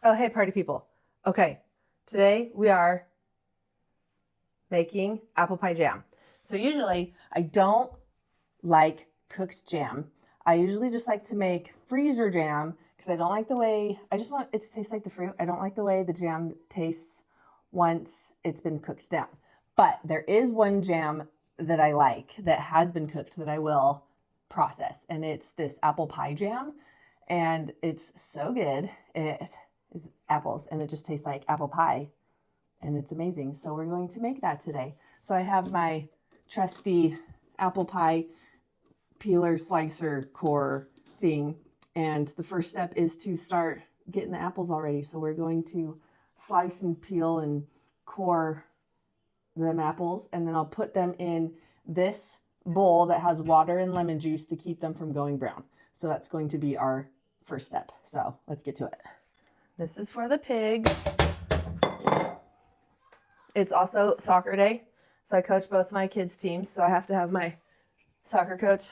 Oh, hey, party people. Okay, today we are making apple pie jam. So usually I don't like cooked jam. I usually just like to make freezer jam because I don't like the way, I just want it to taste like the fruit. I don't like the way the jam tastes once it's been cooked down. But there is one jam that I like that has been cooked that I will process, and it's this apple pie jam. And it's so good. It is apples and it just tastes like apple pie and it's amazing. So we're going to make that today. So I have my trusty apple pie peeler slicer core thing. And the first step is to start getting the apples already. So we're going to slice and peel and core them apples, and then I'll put them in this bowl that has water and lemon juice to keep them from going brown. So that's going to be our first step. So let's get to it. This is for the pigs. It's also soccer day. So I coach both my kids' teams. So I have to have my soccer coach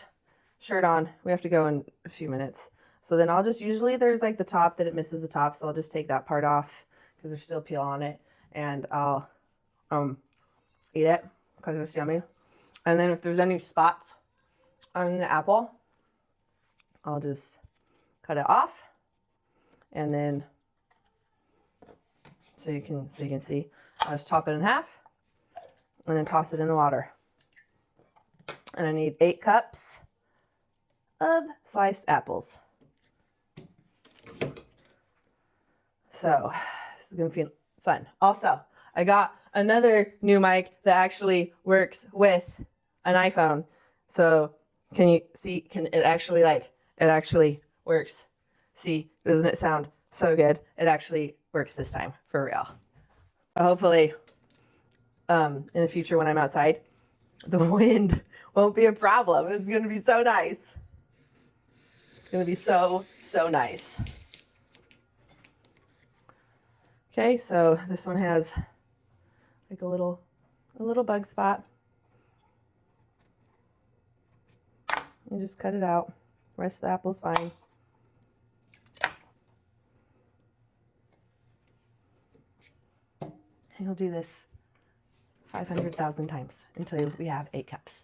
shirt on. We have to go in a few minutes. So then I'll just, usually there's like the top that it misses the top. So I'll just take that part off because there's still peel on it. And I'll eat it because it's yummy. And then if there's any spots on the apple, I'll just cut it off. And then so you can see, I'll just chop it in half and then toss it in the water. And I need 8 cups of sliced apples. So this is gonna be fun. Also, I got another new mic that actually works with an iPhone. So can you see, it actually works. See, doesn't it sound so good? It actually works this time, for real. Hopefully, in the future when I'm outside, the wind won't be a problem. It's gonna be so nice. It's gonna be so nice. Okay, so this one has like a little bug spot. You just cut it out. The rest of the apple's fine. And you'll do this 500,000 times until we have 8 cups.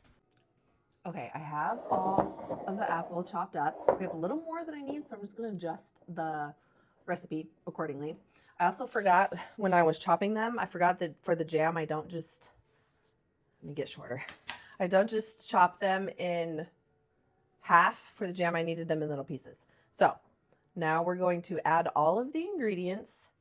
Okay, I have all of the apple chopped up. We have a little more than I need, so I'm just gonna adjust the recipe accordingly. I also forgot when I was chopping them, I forgot that for the jam, I don't just, let me get shorter. I don't just chop them in half for the jam. I needed them in little pieces. So now we're going to add all of the ingredients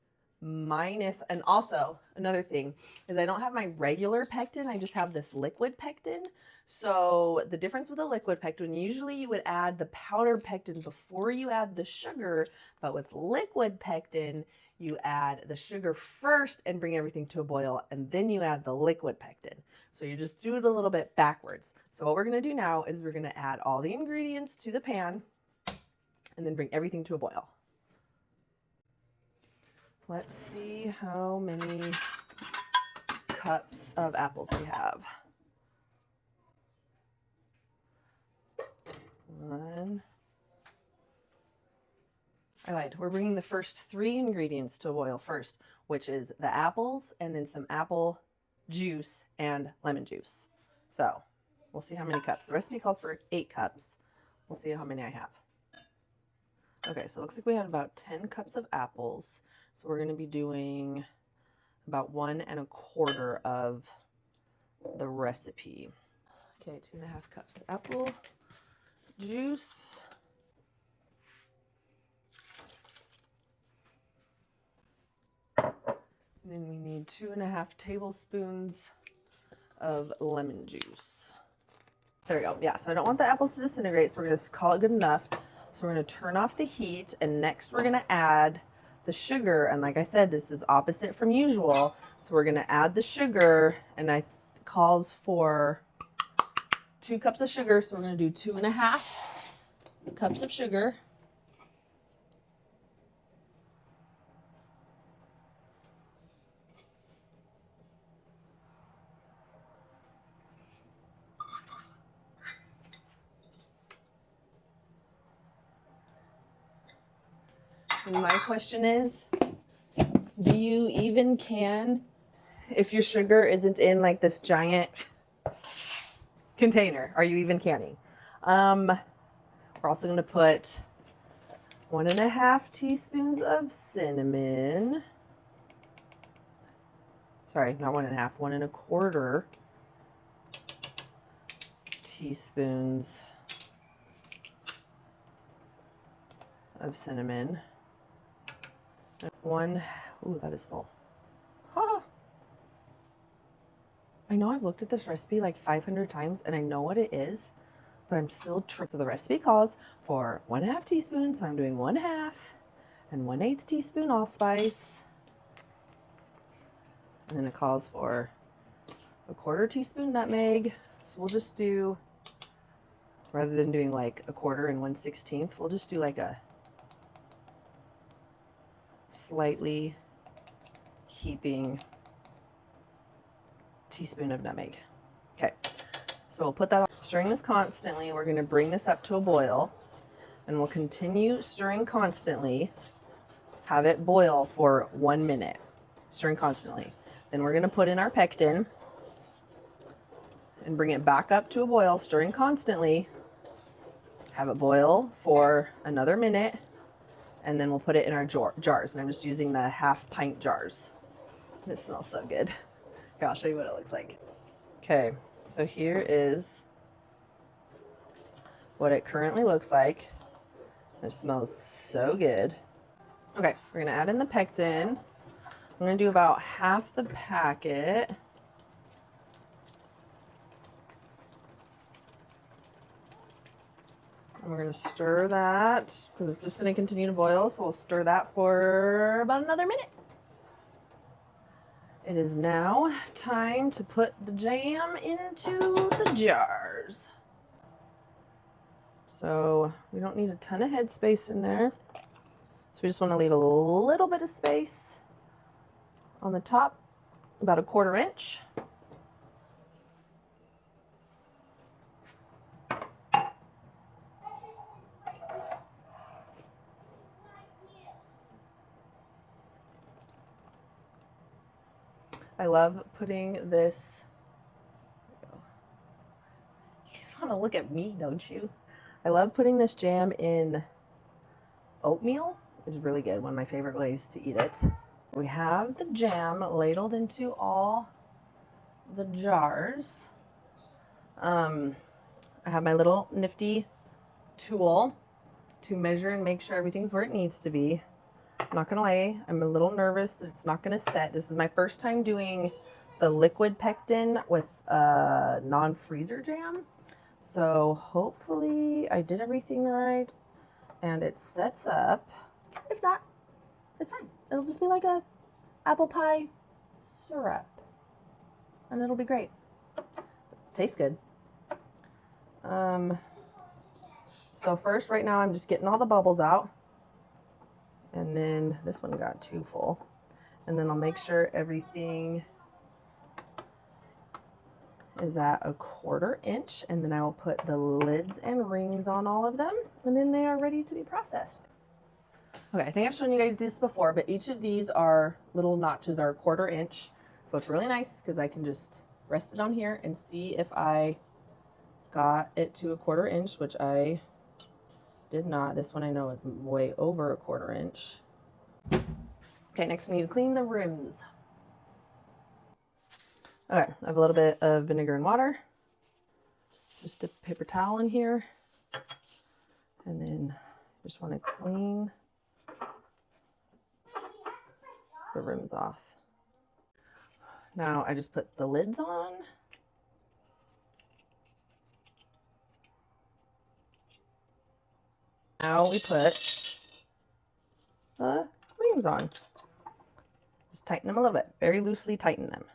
minus, and also another thing is I don't have my regular pectin. I just have this liquid pectin. So the difference with a liquid pectin, usually you would add the powder pectin before you add the sugar, but with liquid pectin, you add the sugar first and bring everything to a boil, and then you add the liquid pectin. So you just do it a little bit backwards. So what we're gonna do now is we're gonna add all the ingredients to the pan and then bring everything to a boil. Let's see how many cups of apples we have. 1. I lied. We're bringing the first 3 ingredients to a boil first, which is the apples and then some apple juice and lemon juice. So we'll see how many cups. The recipe calls for 8 cups. We'll see how many I have. Okay, so it looks like we had about 10 cups of apples. So we're going to be doing about 1 1/4 of the recipe. Okay, 2.5 cups apple juice. And then we need 2.5 tablespoons of lemon juice. There we go. Yeah, so I don't want the apples to disintegrate, so we're going to call it good enough. So we're going to turn off the heat, and next we're going to add the sugar. And like I said, this is opposite from usual. So we're going to add the sugar, and it calls for 2 cups of sugar. So we're going to do 2.5 cups of sugar. And my question is, Do you even can if your sugar isn't in like this giant container? Are you even canning? We're also going to put 1.5 teaspoons of cinnamon. Sorry, not 1.5, 1.25 teaspoons of cinnamon. Ooh, that is full. Huh. I know I've looked at this recipe like 500 times and I know what it is, but I'm still tripping. The recipe calls for 1/2 teaspoon, so I'm doing 1/2 and 1/8 teaspoon allspice. And then it calls for 1/4 teaspoon nutmeg. So we'll just do, rather than doing like 1/4 and 1/16, we'll just do like a slightly heaping teaspoon of nutmeg. Okay, so we'll put that on. Stirring this constantly. We're going to bring this up to a boil, and we'll continue stirring constantly. Have it boil for 1 minute, stirring constantly. Then we're going to put in our pectin and bring it back up to a boil, stirring constantly. Have it boil for another minute, and then we'll put it in our jars. And I'm just using the 1/2 pint jars. It smells so good. Here, I'll show you what it looks like. Okay, so here is what it currently looks like. It smells so good. Okay, we're gonna add in the pectin. I'm gonna do about 1/2 the packet. And we're gonna stir that because it's just gonna continue to boil. So we'll stir that for about another minute. It is now time to put the jam into the jars. So we don't need a ton of headspace in there. So we just want to leave a little bit of space on the top, about 1/4 inch. I love putting this. You guys want to look at me, don't you? I love putting this jam in oatmeal. It's really good. One of my favorite ways to eat it. We have the jam ladled into all the jars. I have my little nifty tool to measure and make sure everything's where it needs to be. I'm not gonna lie, I'm a little nervous that it's not gonna set. This is my first time doing the liquid pectin with non-freezer jam. So hopefully I did everything right and it sets up. If not, it's fine. It'll just be like a apple pie syrup and it'll be great. Tastes good. So first, right now, I'm just getting all the bubbles out. And then this one got too full. And then I'll make sure everything is at 1/4 inch. And then I will put the lids and rings on all of them. And then they are ready to be processed. Okay, I think I've shown you guys this before, but each of these are little notches are 1/4 inch. So it's really nice because I can just rest it on here and see if I got it to 1/4 inch, which I did not. This one I know is way over 1/4 inch. Okay, next we need to clean the rims. Okay, I have a little bit of vinegar and water. Just a paper towel in here. And then just want to clean the rims off. Now I just put the lids on. Now we put the rings on. Just tighten them a little bit. Very loosely tighten them.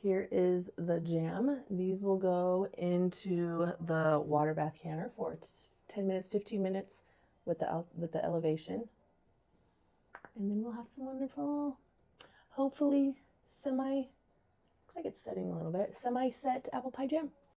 Here is the jam. These will go into the water bath canner for 10 minutes, 15 minutes with the elevation. And then we'll have some wonderful, hopefully looks like it's setting a little bit, semi-set apple pie jam.